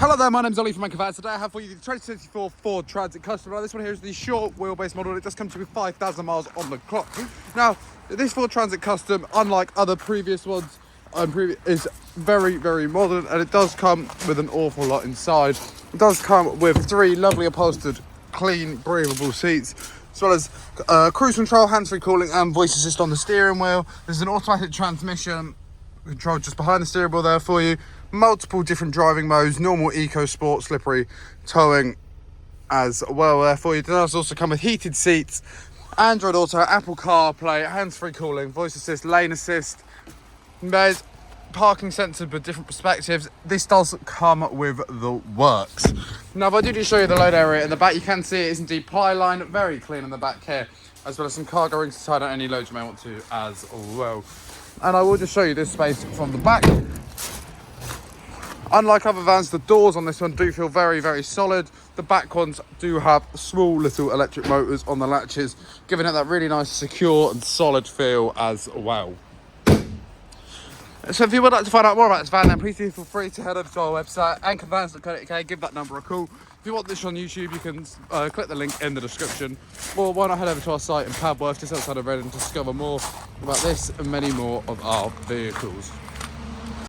Hello there, my name's Ollie from Unmatched. Today I have for you the 2024 Ford Transit Custom. Now this one here is the short wheelbase model. It does come to with 5,000 miles on the clock. Now, this Ford Transit Custom, unlike other previous ones, is very, very modern, and it does come with an awful lot inside. It does come with 3 lovely upholstered, clean, breathable seats, as well as cruise control, hands-free calling, and voice assist on the steering wheel. There's an automatic transmission control just behind the steering wheel there for you. Multiple different driving modes, normal, eco, sport, slippery, towing as well there for you. It does also come with heated seats, Android Auto, Apple CarPlay, hands-free calling, voice assist, lane assist. There's parking sensors with different perspectives. This does come with the works. Now, if I do just show you the load area in the back, you can see it is indeed pie-lined, very clean in the back here, as well as some cargo rings to tie down any loads you may want to as well. And I will just show you this space from the back. Unlike other vans, the doors on this one do feel very, very solid. The back ones do have small little electric motors on the latches, giving it that really nice, secure and solid feel as well. So if you would like to find out more about this van, then please do feel free to head over to our website, anchorvans.co.uk, give that number a call. If you want this on YouTube, you can click the link in the description, or why not head over to our site in Padworth, just outside of Reading, to discover more about this and many more of our vehicles.